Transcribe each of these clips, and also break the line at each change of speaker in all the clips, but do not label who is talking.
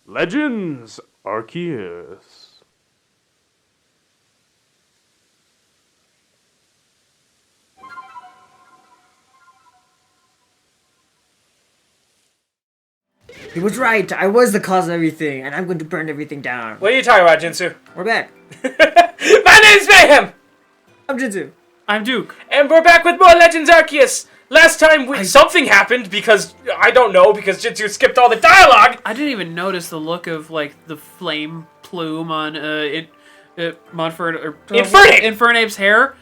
Legends Arceus.
He was right. I was the cause of everything, and I'm going to burn everything down.
What are you talking about, Jinsu?
We're back.
My name's Mayhem!
I'm Jinzu.
I'm Duke.
And we're back with more Legends Arceus! Last time something happened because, I don't know, because Jinsu skipped all the dialogue!
I didn't even notice the look of, like, the flame plume on, Infernape's hair.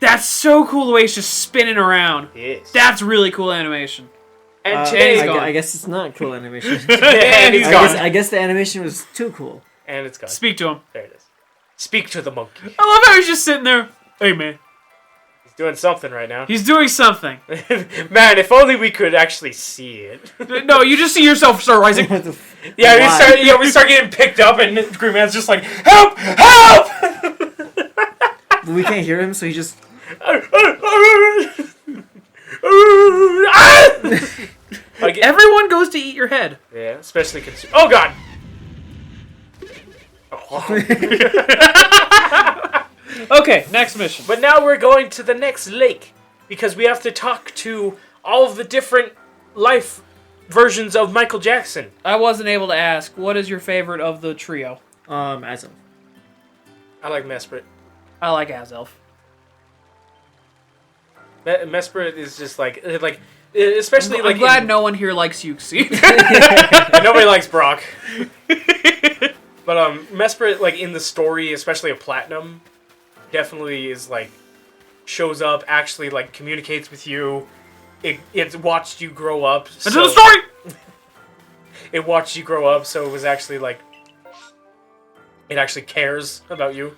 That's so cool the way it's just spinning around.
Yes.
That's really cool animation.
And today's gone.
I guess it's not cool animation.
And he's gone.
I guess the animation was too cool.
And it's gone.
Speak to him.
There it is. Speak to the monkey.
I love how he's just sitting there. Hey, man.
He's doing something right now.
He's doing something.
Man, if only we could actually see it.
No, you just see yourself start rising.
We start getting picked up, and Green Man's just like, help! Help!
We can't hear him, so he just...
Like,
Everyone goes to eat your head.
yeah, especially oh god!
Okay, next mission.
But now we're going to the next lake because we have to talk to all of the different life versions of Michael Jackson.
I wasn't able to ask, what is your favorite of the trio?
Azelf.
I like Mesprit.
I like Azelf.
Mesprit is just like especially
I'm glad no one here likes Yuxi.
nobody likes Brock. But Mesprit, like in the story, especially of Platinum, definitely is like shows up, actually like communicates with you. It watched you grow up.
Into the story.
It watched you grow up, so it was actually like it actually cares about you.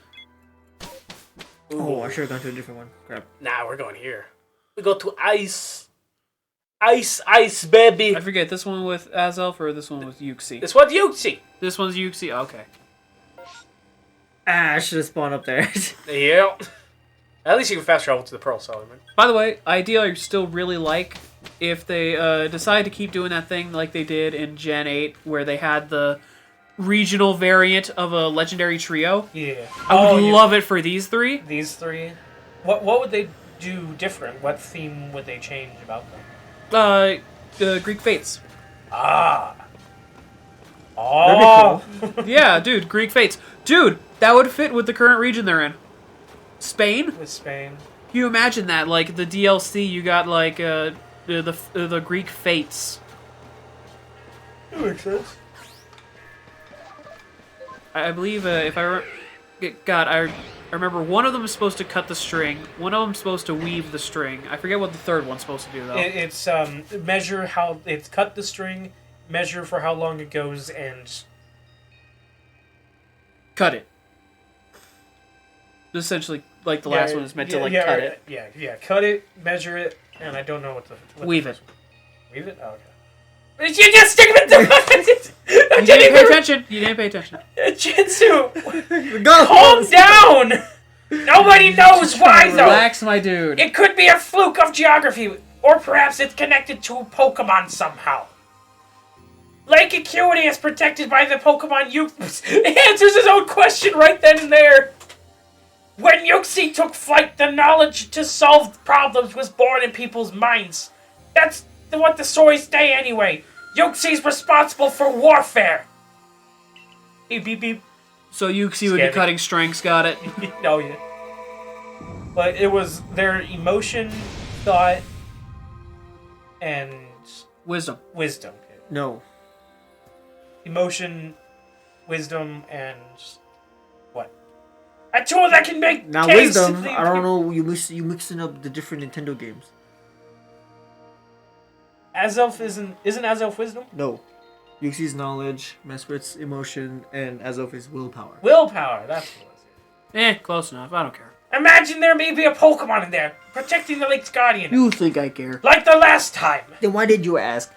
Oh, I should have gone to a different one. Crap.
Nah, we're going here. We go to Ice. Ice, baby.
I forget, this one with Azelf or this one with Yuxi?
It's what you see.
This one's Yuxi? Okay.
I should have spawned up there.
Yeah. At least you can fast travel to the Pearl Solomon.
By the way, idea I still really like if they decide to keep doing that thing like they did in Gen 8 where they had the regional variant of a legendary trio.
Yeah.
I would love it for these three.
These three. What would they do different? What theme would they change about them?
Greek Fates.
Ah.
That'd
Oh.
be cool.
Yeah, dude, Greek Fates. Dude, that would fit with the current region they're in. Spain?
With Spain.
Can you imagine that? Like, the DLC, you got, like, the Greek Fates.
That makes sense.
I believe, if I I remember one of them is supposed to cut the string, one of them is supposed to weave the string. I forget what the third one's supposed to do, though.
It's measure how it's cut the string, measure for how long it goes, and
Cut it. Essentially, like the last one is meant to, like, cut it.
Yeah, cut it, measure it, and I don't know what the...
Weave it.
Weave it? Oh, okay. You just stick it to
You didn't pay attention. You didn't pay attention.
Jinsu! Calm down! Nobody knows why, though!
Relax, my dude.
It could be a fluke of geography, or perhaps it's connected to a Pokemon somehow. Lake Acuity is protected by the Pokemon Yuxi. It answers his own question right then and there. When Yuxi took flight, the knowledge to solve problems was born in people's minds. That's what the stories say anyway. Yuxi's responsible for warfare. Beep, beep, beep.
So Yuxi would be cutting strings, got it?
Oh, yeah. But it was their emotion, thought, and...
Wisdom.
wisdom.
No.
Emotion, wisdom, and... what? A tool that can make...
Now wisdom, I don't know, you mixing up the different Nintendo games.
Azelf isn't Azelf wisdom?
No. Yuxi's knowledge, Mesprit's emotion, and Azelf is willpower.
Willpower, that's what it was.
Close enough. I don't care.
Imagine there may be a Pokemon in there, protecting the lake's guardian.
You think I care?
Like the last time.
Then why did you ask?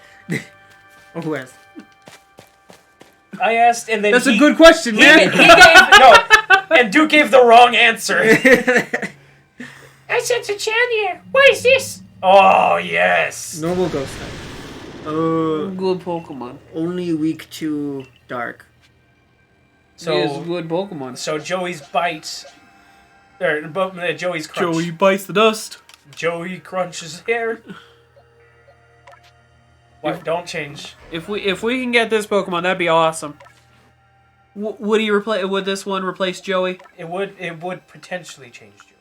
Or who asked?
I asked, and then
That's a good question, man.
He gave... No, and Duke gave the wrong answer. I said to Chanier, what is this? Oh, yes.
Normal ghost type.
Good Pokemon.
Only weak to dark.
So
He is a good Pokemon.
So Joey's bites, or Joey's crunch.
Joey bites the dust.
Joey crunches hair. What? Don't change.
If we can get this Pokemon, that'd be awesome. Would he replace? Would this one replace Joey?
It would potentially change Joey.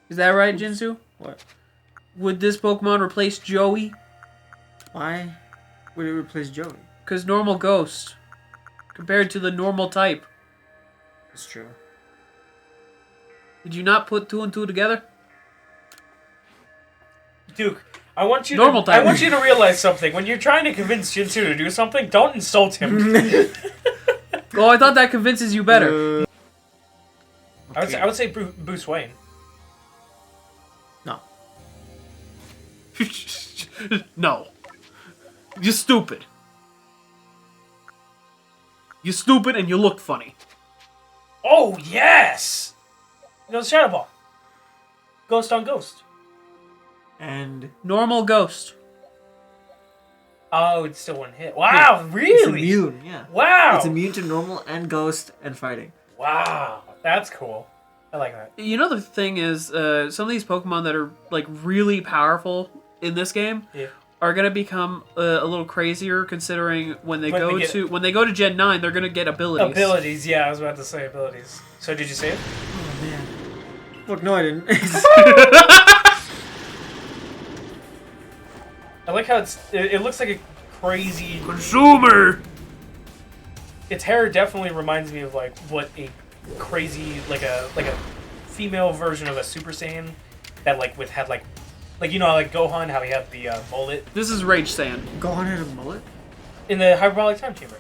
Is that right, Jinsu?
What?
Would this Pokemon replace Joey?
Why would it replace Joey?
Because normal Ghost, compared to the normal type.
That's true.
Did you not put 2 and 2 together?
Duke, I want you to realize something. When you're trying to convince Jinsu to do something, don't insult him.
Oh, I thought that convinces you better.
I would say Bruce Wayne.
No.
No. You're stupid. You're stupid and you look funny.
Oh, yes! You know, the Shadow Ball. Ghost on Ghost.
And
Normal Ghost.
Oh, it's still one hit. Wow, really?
it's immune, yeah.
Wow.
It's immune to normal and ghost and fighting.
Wow, that's cool. I like that.
You know, the thing is, some of these Pokemon that are like really powerful in this game are gonna become a little crazier, considering when they go to Gen 9, they're gonna get abilities.
Abilities, yeah, I was about to say abilities. So did you say it?
Oh man. Look, no, I didn't.
I like how it looks like a crazy
Consumer.
Its hair definitely reminds me of like what a crazy like a female version of a Super Saiyan that had you know like Gohan, how he had the mullet.
This is Rage Saiyan.
Gohan had a mullet?
In the Hyperbolic Time Chamber.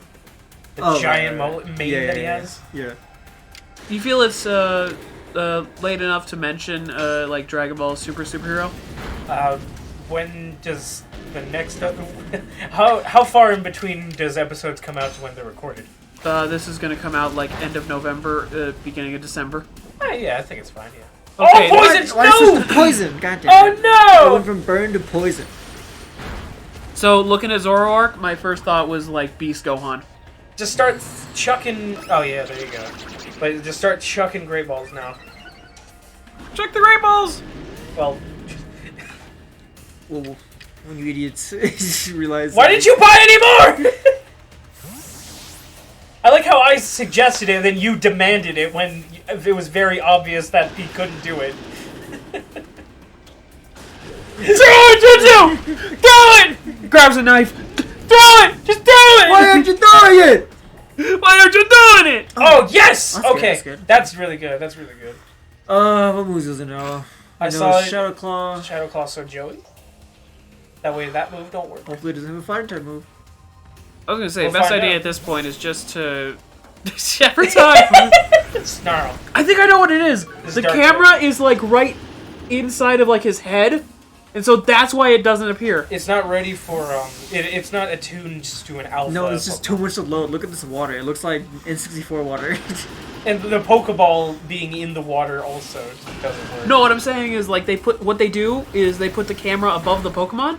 The giant
right.
mullet mane that he has.
Yeah.
You feel it's late enough to mention like Dragon Ball Superhero?
When does the next how far in between does episodes come out to when they're recorded?
This is gonna come out like end of November, beginning of December.
Yeah, I think it's fine. Yeah.
Okay,
oh, poison!
Why
No!
is this poison? God damn
Oh
it.
no!
It went from burn to poison.
So looking at Zoroark, my first thought was like Beast Gohan.
Just start chucking. Oh yeah, there you go. But just start chucking Great Balls now.
Check the Great Balls.
Well,
Well, when you idiots realize.
why didn't you buy any more? I like how I suggested it, and then you demanded it when it was very obvious that he couldn't do it. Throw it, Jinsu! Throw it!
Grabs a knife.
Throw it! Just throw it!
Why aren't you throwing it?
Why aren't you doing it?
Oh, yes!
That's good,
Okay,
that's good.
that's really good. That's really good.
What moves does it know?
I
It
saw
knows
it.
Shadow Claw.
Shadow Claw, so Joey. That way that move don't work.
Hopefully it doesn't have a fighting type move.
I was gonna say,
We'll
best
find
idea
out.
at this point is just to every time.
Snarl.
I think I know what it is.
This
The
is dark
camera is like right inside of like his head, and so that's why it doesn't appear.
It's not ready for it's not attuned to an alpha.
No, it's just too much to load. Look at this water. It looks like N64 water.
And the Pokeball being in the water also doesn't work.
No, what I'm saying is like they put the camera above the Pokemon.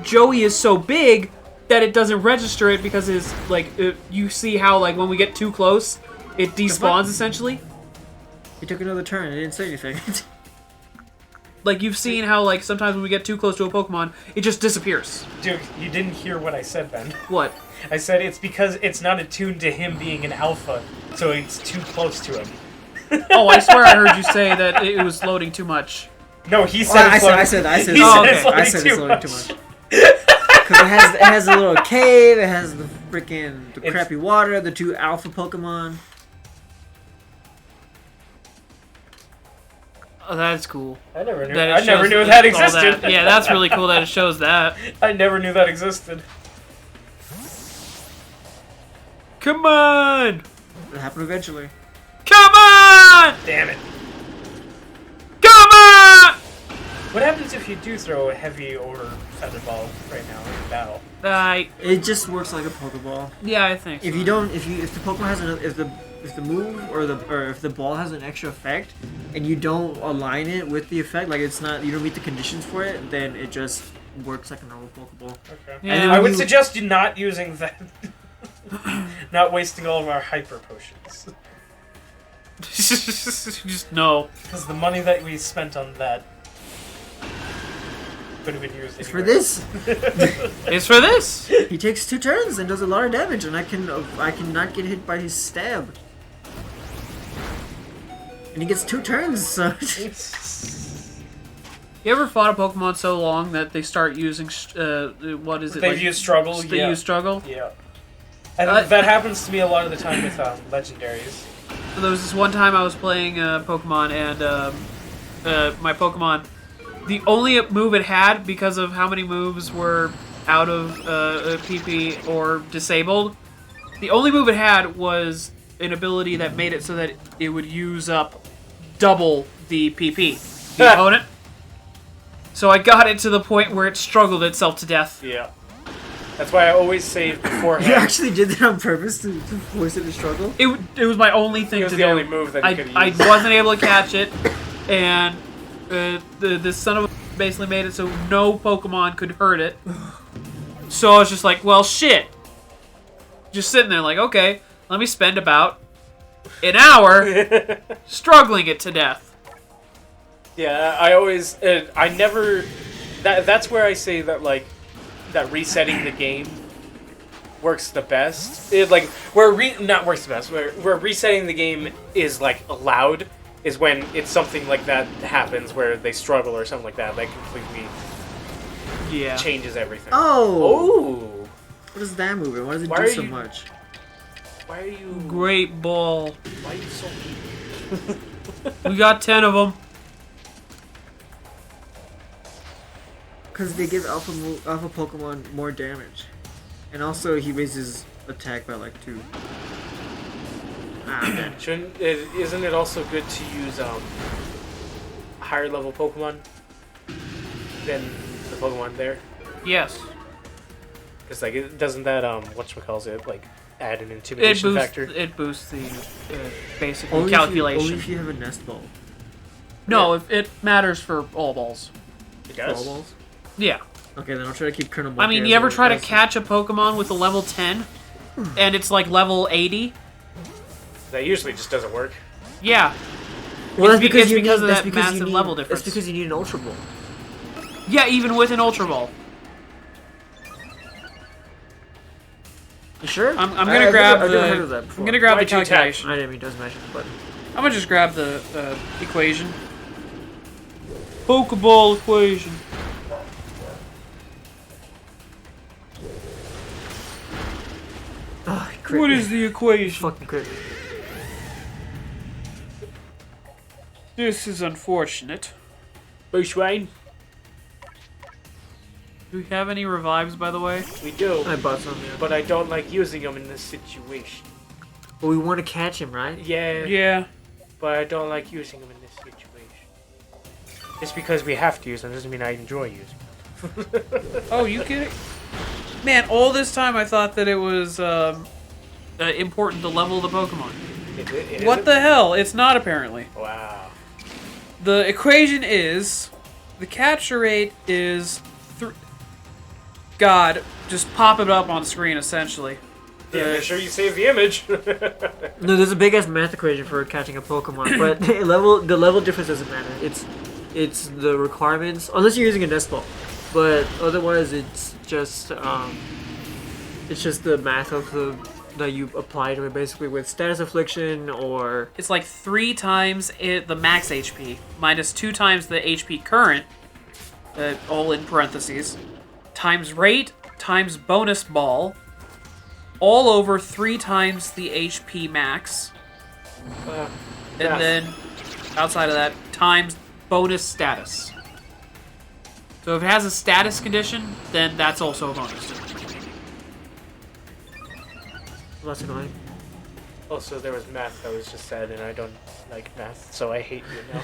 Joey is so big that it doesn't register it because it's like you see how like when we get too close, it despawns essentially.
He took another turn. It didn't say anything.
Like you've seen how like sometimes when we get too close to a Pokemon, it just disappears.
Dude, you didn't hear what I said, Ben.
What?
I said it's because it's not attuned to him being an alpha, so it's too close to him.
Oh, I swear I heard you say that it was loading too much.
No, he said
Well,
it's
I
loading.
said
He
it's
said it's
I
loading
said
too
it's loading
much.
too much. Because it has a little cave. It has the freaking crappy water. The two alpha Pokemon.
Oh, that's cool.
I never knew.
That it
I never
shows
knew that
all
existed.
Yeah, that's really cool that it shows that.
I never knew that existed.
Come on!
It'll happen eventually.
Come on!
Damn it.
Come on!
What happens if you do throw a heavy or feather ball right now in battle?
It just works like a Pokeball.
Yeah, I think so.
If the Pokemon has if the move or if the ball has an extra effect and you don't align it with the effect, like you don't meet the conditions for it, then it just works like a normal Pokeball.
Okay.
Yeah.
And then
I
when
would
you-
suggest you not using that Not wasting all of our hyper potions.
Just no.
Because the money that we spent on that could have been used
It's for
anywhere.
this.
It's for this.
He takes 2 turns and does a lot of damage, and I cannot get hit by his stab. And he gets 2 turns, so...
You ever fought a Pokemon so long that they start using what is it?
They've
like,
used struggle,
They
yeah.
use struggle.
Yeah. And that happens to me a lot of the time with legendaries.
So there was this one time I was playing Pokemon, and my Pokemon, the only move it had, because of how many moves were out of PP or disabled, the only move it had was an ability that made it so that it would use up double the PP, the opponent. So I got it to the point where it struggled itself to death.
Yeah. That's why I always save beforehand.
You actually did that on purpose to force it to struggle?
It was my only thing
It was
to
the
do.
only move that you could
I
use.
wasn't able to catch it, and the son of a basically made it so no Pokemon could hurt it. So I was just like, well, shit. Just sitting there like, okay, let me spend about an hour struggling it to death.
Yeah, I always, I never, that's where I say that, like, that resetting the game works the best. Not works the best, where resetting the game is, like, allowed, is when it's something like that happens, where they struggle or something like that completely changes everything.
Oh!
Oh!
What is that moving? Why does it
Why
do
are
so
you-
much?
Why are you,
Great ball.
why are you so mean?
We got 10 of them.
Because they give Alpha Pokemon more damage. And also, he raises attack by like 2. Ah, man.
Isn't it also good to use higher level Pokemon than the Pokemon there?
Yes.
Because like, doesn't that whatchamacallit, like, add an intimidation factor?
It boosts the basic
Only
calculation.
if you have a nest ball.
No, it matters for all balls.
It does.
Ball balls?
Yeah.
Okay, then I'll try to keep Colonel
I mean,
Montage
you ever
as-
try to
as-
catch a Pokemon with a level 10, and it's like level 80?
That usually just doesn't work.
Yeah.
Well, that's
It's
because you
because
need,
of
that's
that
because you
massive
need,
level difference.
That's because you need an Ultra Ball.
Yeah, even with an Ultra Ball.
You sure?
I'm gonna grab
I've never heard
the.
of that
I'm
before.
gonna grab the
Why'd you tap?
calculation.
I didn't mean to smash the button.
I'm gonna just grab the equation. Pokeball equation.
Oh, he crit
What
me.
is the equation?
Fucking crit.
This is unfortunate.
Bushwayne,
Do we have any revives, by the way?
we do,
I bought some, yeah.
but I don't like using them in this situation.
But we want to catch him, right?
Yeah,
Yeah.
but I don't like using them in this situation. Just because we have to use them doesn't mean I enjoy using them.
Oh, you kidding? Man, all this time I thought that it was important to level the Pokemon.
It
What
isn't?
the hell? It's not, apparently.
Wow.
The equation is the capture rate is God, just pop it up on screen essentially.
Yeah, make sure you save the image.
No, there's a big ass math equation for catching a Pokemon, but the level difference doesn't matter. It's the requirements, unless you're using a nest ball. But otherwise, it's just the math of that you apply to it, basically with status affliction or
It's like 3 times the max HP minus 2 times the HP current, all in parentheses, times rate times bonus ball, all over 3 times the HP max, and
math.
then outside of that times bonus status. So if it has a status condition, then that's also a bonus.
that's annoying.
Also, there was math that was just said, and I don't like math, so I hate you now.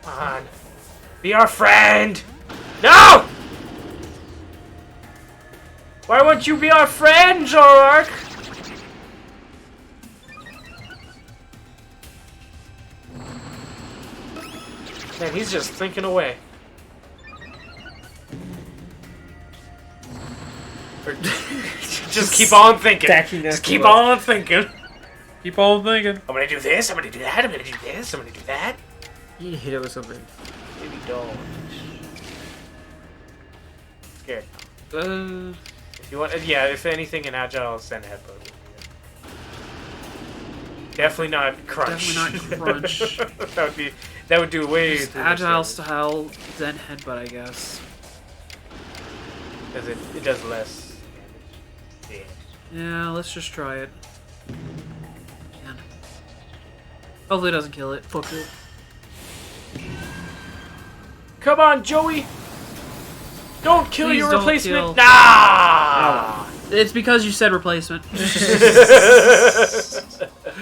Come on. Be our friend! No! Why won't you be our friend, Zorark? Man, he's just thinking away. Or just keep on thinking.
Stacking
Just
that
keep
up.
on thinking.
Keep on thinking.
I'm gonna do this, I'm gonna do that, I'm gonna do this, I'm gonna do that.
You hit it with something.
Maybe don't. Scared. If you want, yeah, if anything in Agile, I'll send headbutt. Definitely not crunch.
Definitely not crunch.
that would do way
Just
too much
agile
damage.
style, then headbutt, I guess.
Because it does less damage.
Yeah, let's just try it. Man. Hopefully it doesn't kill it.
Fuck it.
Come on, Joey! Don't kill
Please
your
don't
replacement!
kill.
Nah!
It's because you said replacement.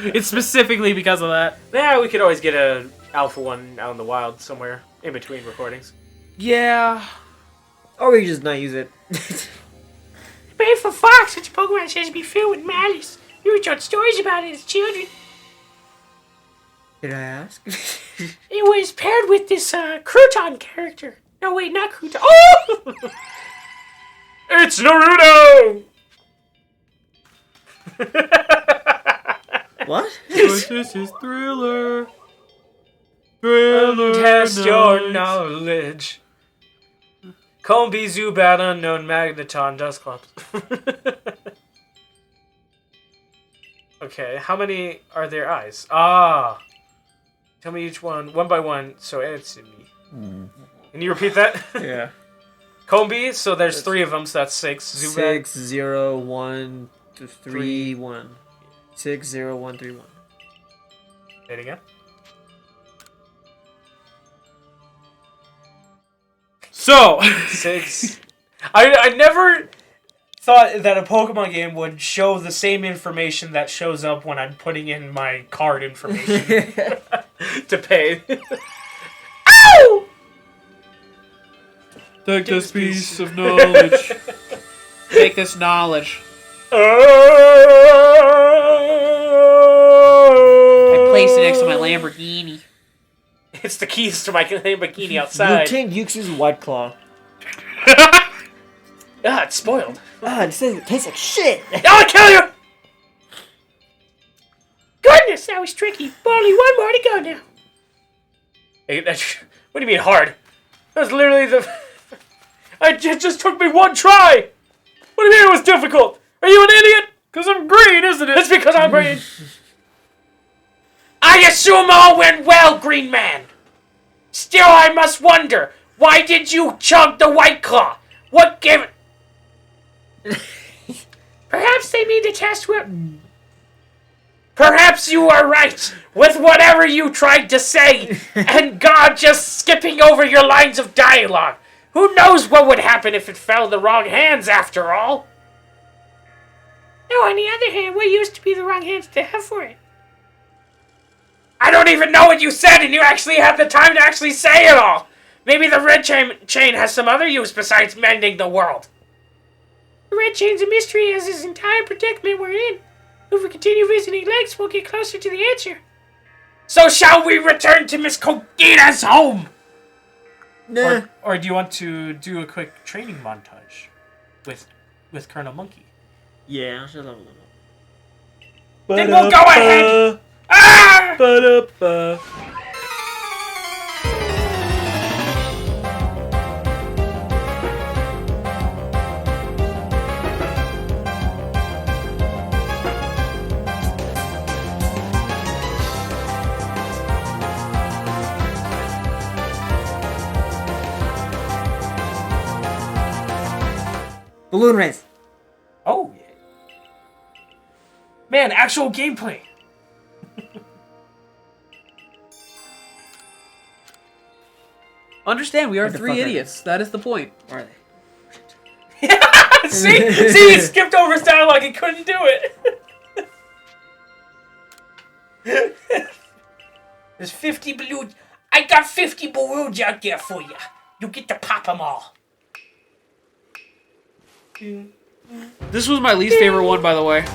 It's specifically because of that.
Yeah, we could always get a alpha one out in the wild somewhere in between recordings.
Yeah.
Or we just not use it.
Brave for Fox, such a Pokemon says to be filled with malice. You were told stories about it as children.
Did I ask?
It was paired with this Crouton character. No, wait, not Crouton. Oh! It's Naruto!
What?
This is Thriller. Thriller.
Test your
Nights.
knowledge. Combi, Zubat, Unknown, Magneton, Dusclops. Okay, how many are there eyes? Ah! Tell me each one by one, so answer me. Can you repeat that?
Yeah.
Combi, so there's 3 of them, so that's 6. Zubat,
6 0 1 3 1. 6 0 1 3 1.
say it again.
So.
6. I never thought that a Pokemon game would show the same information that shows up when I'm putting in my card information to pay. Ow!
Take this piece of knowledge. Take this knowledge. I placed it next to my Lamborghini.
It's the keys to my Lamborghini outside.
Lieutenant Yux's White Claw.
Ah, it's spoiled.
Ah, it says it tastes like shit.
I'll kill you! Goodness, that was tricky. But only one more to go now. Hey, what do you mean hard? That was literally the... It just took me one try! What do you mean it was difficult? Are you an idiot?
Because I'm green, isn't it?
It's because I'm green. I assume all went well, Green Man. Still, I must wonder, why did you chug the White Claw? What gave it... Perhaps they mean to test what... Perhaps you are right with whatever you tried to say, and God just skipping over your lines of dialogue. Who knows what would happen if it fell in the wrong hands, after all? No, on the other hand, what used to be the wrong hands to have for it? I don't even know what you said, and you actually had the time to actually say it all. Maybe the red chain has some other use besides mending the world. The red chain's a mystery as this entire predicament we're in. If we continue visiting lakes, we'll get closer to the answer. So shall we return to Miss Kogita's home?
Nah.
Or do you want to do a quick training montage with Colonel Monkey?
Yeah, shut up.
Then we'll go ahead. Ah!
Balloon race.
Oh, yeah. Man, actual gameplay.
Understand, we are
the
3
fuck are
idiots. That is the point.
Where are they?
See, he skipped over his dialogue and couldn't do it. There's 50 balloons. I got 50 balloons out there for you. You get to pop them all.
This was my least favorite one, by the way.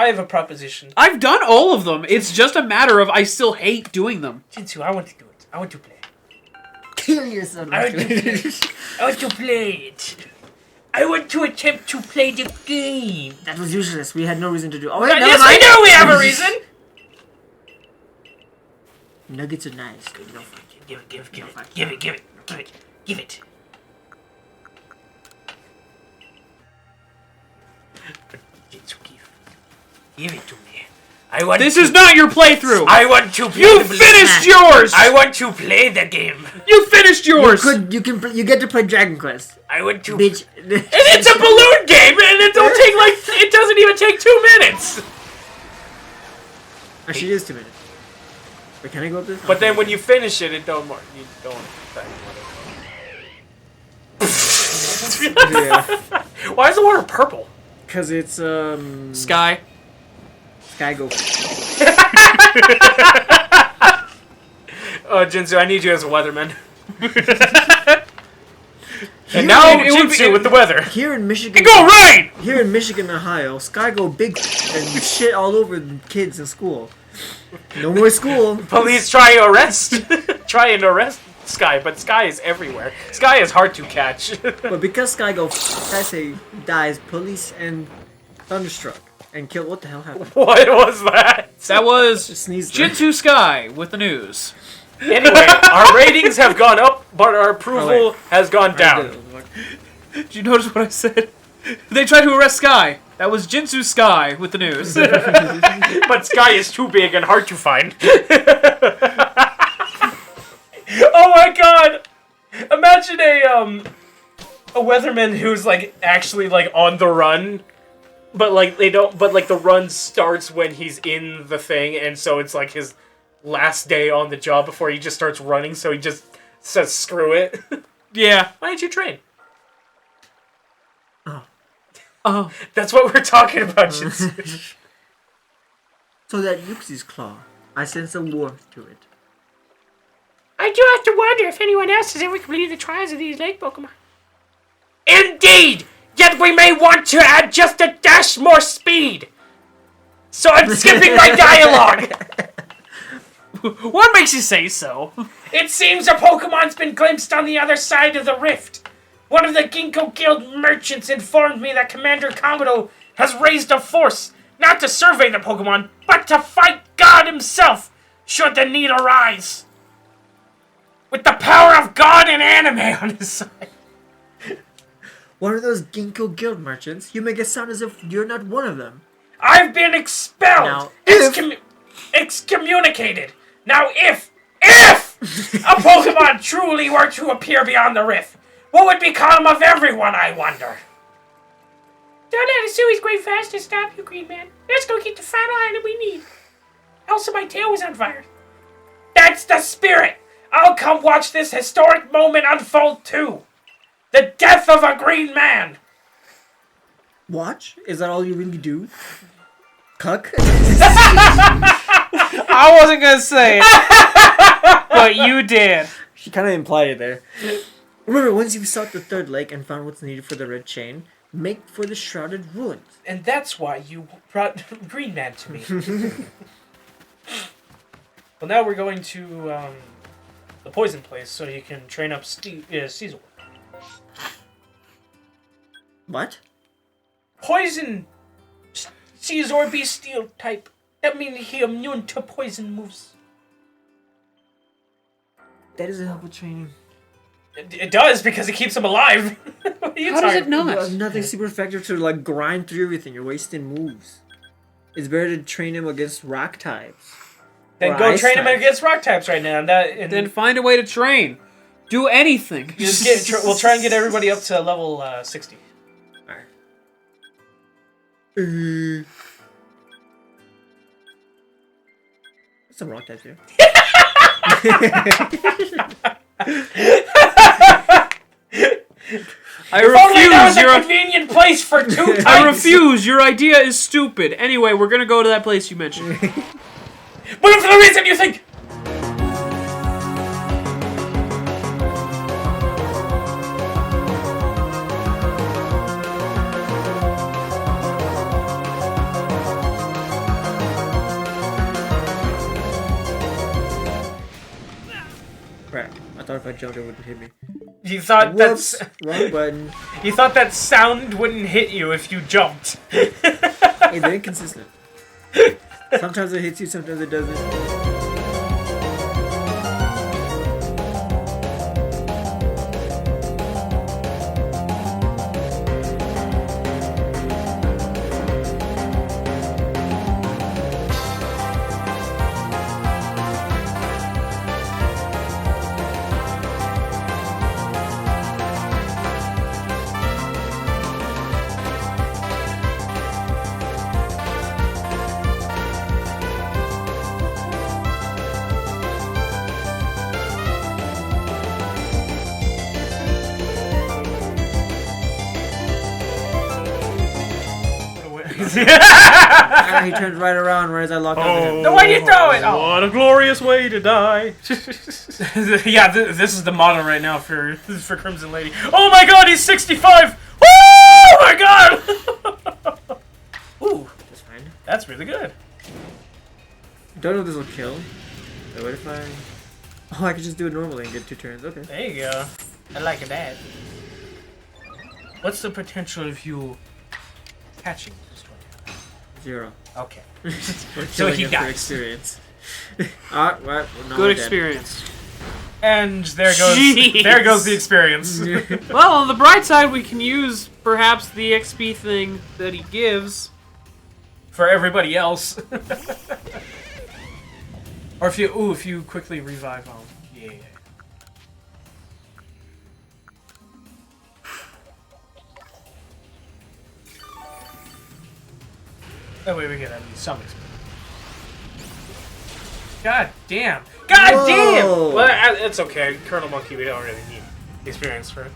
I have a proposition.
I've done all of them. It's just a matter of I still hate doing them.
Jinsu, I want to do it. I want to play.
Kill yourself.
I want to play. I want to play it. I want to attempt to play the game.
That was useless. We had no reason to do. Oh, wait,
Yes, I know we have a reason.
Nuggets are nice.
Give it. Give it to me. I want.
This is not your playthrough.
I want to.
You finished yours.
I want to play the game.
You finished yours.
You get to play Dragon Quest.
I want to.
Bitch.
And it's a balloon game, and it don't take it doesn't even take 2 minutes.
Actually, it is 2 minutes. Wait, can I go up this?
But then when you finish it, it don't work. You don't.
Yeah.
Why is the water purple?
Because it's
Sky.
Go.
Oh, Jinsu, I need you as a weatherman. And now
it would
Jinsu
be-
with the weather.
Here in Michigan.
Go right!
Here in Michigan, Ohio, Sky go big and shit all over the kids in school. No more school.
Police try and arrest Sky, but Sky is everywhere. Sky is hard to catch.
But because Sky go, I say dies. Police and thunderstruck and kill. What the hell happened?
What was that?
That was
Sneezed there.
Jinsu Sky with the news.
Anyway, our ratings have gone up, but our approval has gone down.
Did you notice what I said? They tried to arrest Sky. That was Jinsu Sky with the news.
But Sky is too big and hard to find. Oh my god! Imagine a weatherman who's like actually like on the run, but like they don't. But like the run starts when he's in the thing, and so it's like his last day on the job before he just starts running. So he just says, "Screw it."
Yeah.
Why didn't you train?
Oh.
That's what we're talking about, Jinsu.
So that Yuxi's claw, I sense a warmth to it.
I do have to wonder if anyone else has ever completed the trials of these lake Pokemon. Indeed! Yet we may want to add just a dash more speed! So I'm skipping my dialogue!
What makes you say so?
It seems a Pokemon's been glimpsed on the other side of the rift. One of the Ginkgo Guild merchants informed me that Commander Komodo has raised a force, not to survey the Pokemon, but to fight God himself, should the need arise. With the power of God and anime on his side.
One of those Ginkgo Guild merchants, you make it sound as if you're not one of them.
I've been expelled!
Now,
Excommunicated! Now if a Pokemon truly were to appear beyond the rift, what would become of everyone, I wonder? Don't let Hisui's going fast to stop you, Green Man. Let's go get the final item we need. Also, my tail was on fire. That's the spirit! I'll come watch this historic moment unfold too. The death of a green man!
Watch? Is that all you really do? Cuck?
I wasn't gonna say it, but you did.
She kind of implied it there. Remember, once you've sought the third lake and found what's needed for the red chain, make for the shrouded ruins.
And that's why you brought Green Man to me. Well, now we're going to the poison place so you can train up Caesar.
What?
Poison! Caesar be steel type. That means he immune to poison moves.
That doesn't help with training.
It does because it keeps him alive. What are you
How does
talking
it not?
Well, nothing super effective to like grind through everything. You're wasting moves. It's better to train him against rock types.
Then
Or
go
ice
train him
types.
against rock types right now. And
Then find a way to train. Do anything.
we'll try and get everybody up to level 60.
Alright. Some rock types here.
I
If only there was
refuse
a
your.
convenient place for 2 types.
I refuse. Your idea is stupid. Anyway, we're gonna go to that place you mentioned.
But for the reason you think.
I jumped, it wouldn't hit me.
You thought
Whoops!
that's
Wrong button.
you thought that sound wouldn't hit you if you jumped.
Hey, they're inconsistent. Sometimes it hits you, sometimes it doesn't. He turns right around right as I lock onto him.
No, why do you throw it? Oh.
What a glorious way to die.
Yeah, this is the motto right now for Crimson Lady. Oh my god, he's 65! Oh my god! Ooh,
That's fine.
that's really good.
Don't know if this will kill. But what if I... Oh, I could just do it normally and get 2 turns. Okay.
There you go. I like that. What's the potential of you catching this one?
0.
Okay.
We're
So
killing
he
him for
dies.
experience. Alright, well, no,
Good
we're dead.
experience.
And there goes
Jeez.
there goes the experience.
Well, on the bright side, we can use perhaps the XP thing that he gives.
For everybody else. Or if you quickly revive him. Yeah. That way we get at least some experience. God damn. God
Whoa.
damn! Well, it's okay. Colonel Monkey, we don't really need experience for it.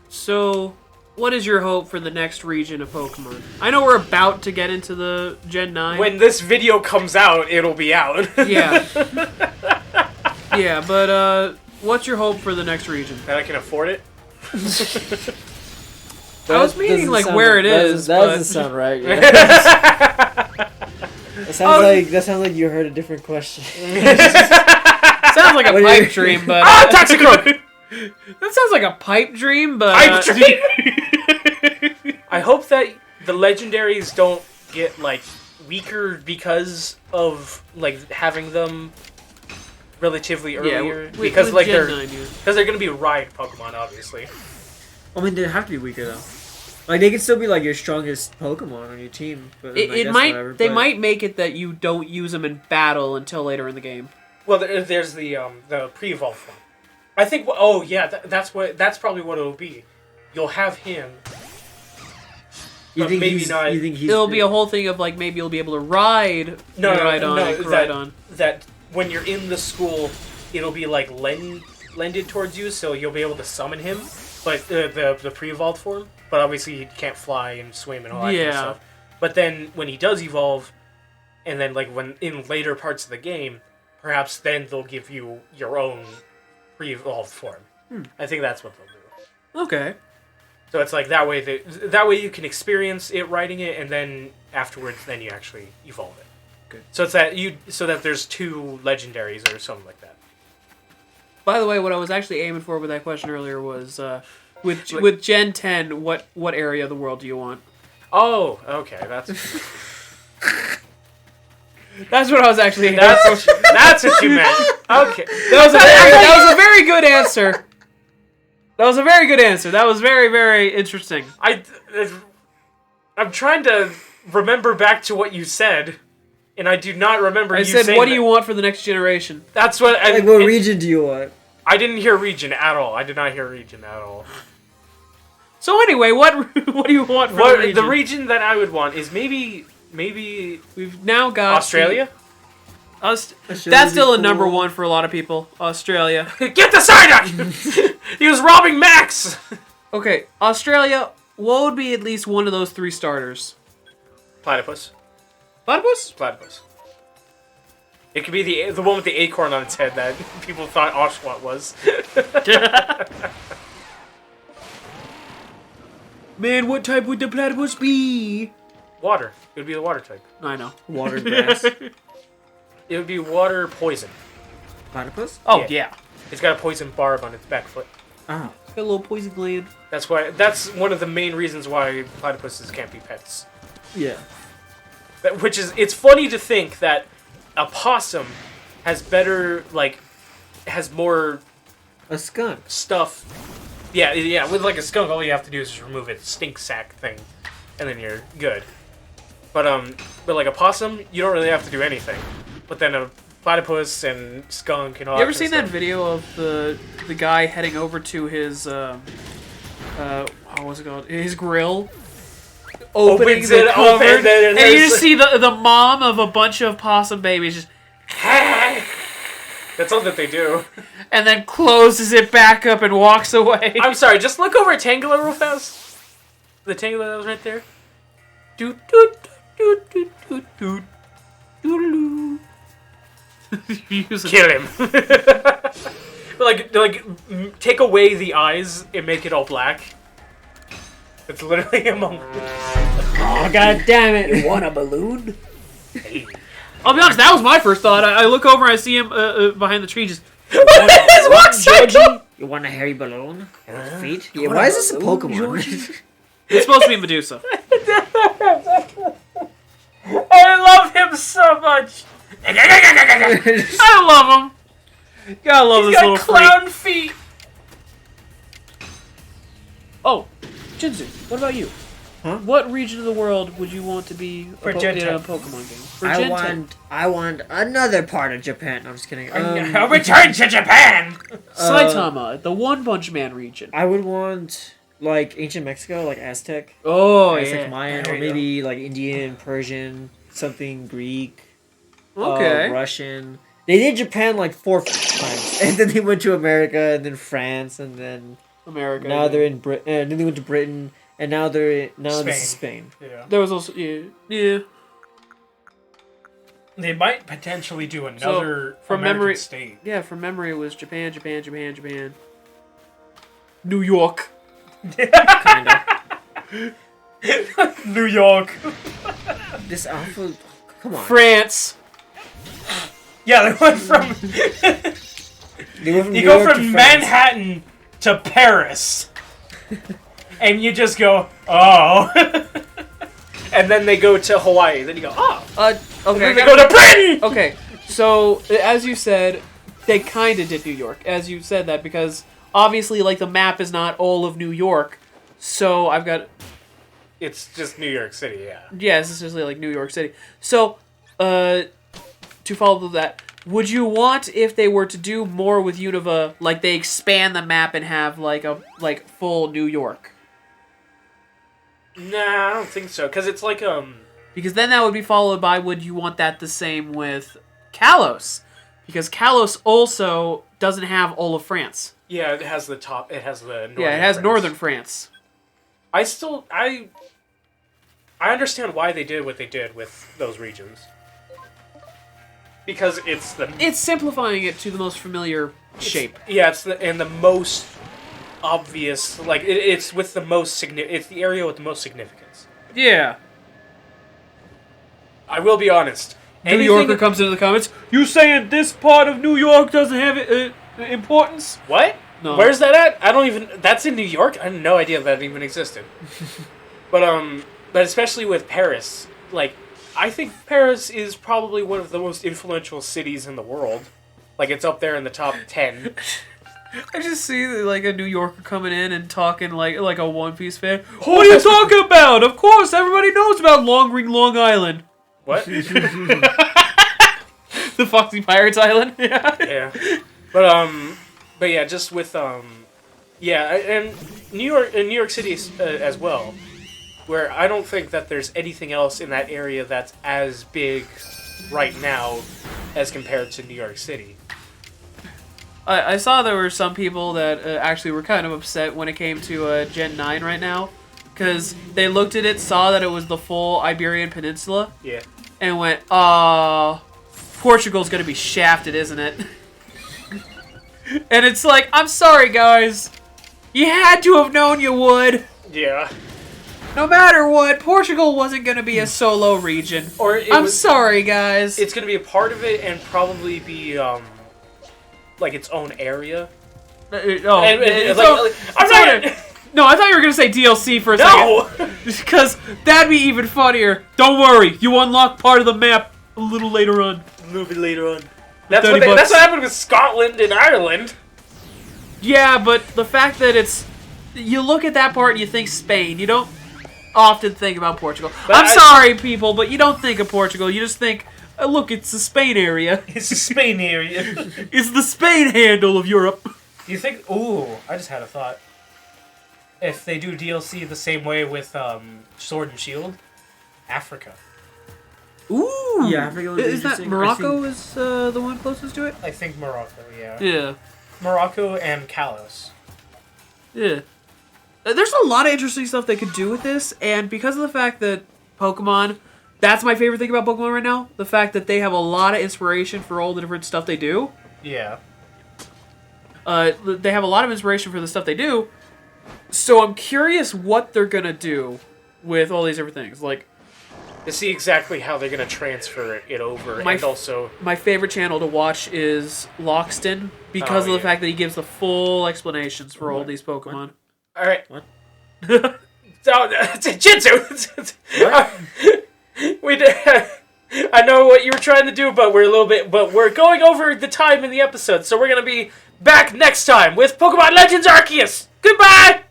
So, what is your hope for the next region of Pokemon? I know we're about to get into the Gen 9.
When this video comes out, it'll be out.
Yeah. Yeah, but what's your hope for the next region?
And I can afford it.
I was meaning like where it is.
That
but...
doesn't sound right. Yeah. That sounds like you heard a different question.
Sounds like a
What do
pipe
you-
dream, but
Ah, Toxicroak!
that sounds like a pipe dream, but
Pipe dream! I hope that the legendaries don't get like weaker because of like having them relatively earlier. Because
with
like
Gen
they're
9, yeah.
because they're gonna be ride Pokemon, obviously.
I mean, they have to be weaker though. Like they can still be like your strongest Pokemon on your team. But I
It
guess
might
whatever,
they
but-
might make it that you don't use them in battle until later in the game.
Well, there's the pre-evolve one. I think. Oh yeah, that's probably what it'll be. You'll have him.
You
but
think
maybe
he's,
not.
You think he's
It'll be a whole thing of like maybe you'll be able to ride
that when you're in the school, it'll be like lended towards you, so you'll be able to summon him. But the pre-evolved form. But obviously he can't fly and swim and all that kind of
Yeah.
stuff. But then when he does evolve, and then like when in later parts of the game, perhaps then they'll give you your own pre-evolved form. I think that's what they'll do.
Okay.
So it's like that way you can experience it riding it, and then afterwards, then you actually evolve it.
Okay.
So it's that there's 2 legendaries or something like that.
By the way, what I was actually aiming for with that question earlier was with Gen 10, what area of the world do you want?
Oh, okay, that's
That's what I was actually.
that's what you meant. Okay,
That was a very good answer. That was a very good answer. That was very, very interesting.
I'm trying to remember back to what you said, and I do not remember.
I
you
said,
saying
"What do
that.
you want for the next generation?"
That's what.
like what region do you want?
I didn't hear region at all. I did not hear region at all.
So anyway, what do you want for the region?
The region that I would want is maybe
We've now got
Australia.
That's still a number 1 for a lot of people. Australia.
Get the Psyduck! He was robbing Max!
Okay, Australia. What would be at least one of those 3 starters?
Platypus.
Platypus?
Platypus. It could be the one with the acorn on its head that people thought Oshawott was.
Man, what type would the platypus be?
Water. It would be the water type.
I know.
Water grass.
It would be water poison.
Platypus?
Oh
Yeah.
yeah.
It's got a poison barb on its back foot.
Oh.
Got a little poison gland.
That's one of the main reasons why platypuses can't be pets.
Yeah.
It's funny to think that a possum has has more
A skunk.
stuff. Yeah, with like a skunk, all you have to do is just remove its stink sack thing, and then you're good. But like a possum, you don't really have to do anything. But then a platypus and skunk and all.
You ever
that
seen
kind
that
of
video of the guy heading over to his what's it called? His grill. Opening
Opens
the
it up
cupboard,
and then
and you
there's-
just see the mom of a bunch of possum babies just,
That's all that they do.
and then closes it back up and walks away.
I'm sorry, just look over at Tangela real fast. The Tangela that was right there. Doot doot doot doot doot doot doodaloo. Kill him. Take away the eyes and make it all black. It's literally a monk.
Oh, god damn it. You want a balloon?
I'll be honest, that was my first thought. I look over and I see him behind the tree just...
His walk cycle!
You want a hairy balloon? Feet? Yeah, why is this a Pokemon?
It's supposed to be Medusa.
I love him so much.
I love him. Gotta love
He's
this
got
little
clown feet.
Oh, Jinzu, what about you?
Huh?
What region of the world would you want to be
For
in
Gentile.
a Pokemon game? For
I
Gentile.
want another part of Japan. No, I'm just kidding.
I'll return to Japan.
Saitama, the One Punch Man region.
I would want like ancient Mexico, like Aztec,
Oh,
Aztec
yeah.
Mayan,
There
or
you go.
maybe like Indian, Persian, something Greek,
Okay.
Russian. They did Japan like 4 times, and then they went to America, and then France, and then
America.
now they're in Britain. And then they went to Britain, and now this is
Spain.
Spain.
Yeah.
There was also... Yeah.
They might potentially do another
from
American
memory-
state.
Yeah, from memory it was Japan, Japan, Japan, Japan. New York.
Kinda.
New York.
This alpha, come on.
France.
Yeah, they went from
They went from
you
New
go
York to
from
France.
Manhattan to Paris, and you just go oh, and then they go to Hawaii. Then you go oh,
Okay.
then they go to Britain.
Okay, so as you said, they kind of did New York. As you said that because obviously, like the map is not all of New York, so I've got
It's just New York City, yeah.
it's essentially like New York City. So, to follow up with that, would you want if they were to do more with Unova, like they expand the map and have like a full New York?
Nah, I don't think so. Cause it's like
Because then that would be followed by, would you want that the same with Kalos? Because Kalos also doesn't have all of France.
yeah, it has the top. It has the northern
Yeah, it has
France.
northern France.
I understand why they did what they did with those regions. Because it's the
It's simplifying it to the most familiar shape.
yeah, it's the most obvious. Like it's with the most It's the area with the most significance.
Yeah.
I will be honest.
New Yorker comes into the comments. You saying this part of New York doesn't have importance?
What?
No.
Where's that at? I don't even. That's in New York. I had no idea that even existed. but especially with Paris, like I think Paris is probably one of the most influential cities in the world. Like it's up there in the top 10.
I just see like a New Yorker coming in and talking like a One Piece fan. What are you talking about? Of course, everybody knows about Long Ring, Long Island.
What?
The Foxy Pirates Island. Yeah.
Yeah. But yeah, just with yeah, and New York City as well, where I don't think that there's anything else in that area that's as big right now as compared to New York City.
I saw there were some people that actually were kind of upset when it came to Gen 9 right now, because they looked at it, saw that it was the full Iberian Peninsula,
Yeah.
and went, Portugal's gonna be shafted, isn't it? And it's like, I'm sorry, guys. You had to have known you would.
Yeah.
No matter what, Portugal wasn't gonna be a solo region.
Or
I'm sorry, guys.
It's gonna be a part of it and probably be like its own area.
I'm not. No, I thought you were gonna say DLC for a second. Because that'd be even funnier. Don't worry, you unlock part of the map a little later on.
A little bit later on. That's what happened with Scotland and Ireland.
Yeah, but the fact that it's... You look at that part and you think Spain. You don't often think about Portugal. I'm sorry, people, but you don't think of Portugal. You just think, oh, look, it's the Spain area.
It's the Spain area.
It's the Spain handle of Europe.
You think... Ooh, I just had a thought. If they do DLC the same way with Sword and Shield, Africa.
Ooh!
Yeah, Africa would be
Is that
interesting.
Morocco is the one closest to it?
I think Morocco, yeah.
Yeah.
Morocco and Kalos.
Yeah. There's a lot of interesting stuff they could do with this, and because of the fact that Pokemon... That's my favorite thing about Pokemon right now. The fact that they have a lot of inspiration for all the different stuff they do.
Yeah.
They have a lot of inspiration for the stuff they do. So I'm curious what they're gonna do with all these different things. Like,
To see exactly how they're going to transfer it over.
My favorite channel to watch is Loxton, because of the fact that he gives the full explanations for all these Pokemon.
Alright. What? Jinzu! We did... I know what you were trying to do, but we're going over the time in the episode, so we're going to be back next time with Pokemon Legends Arceus! Goodbye!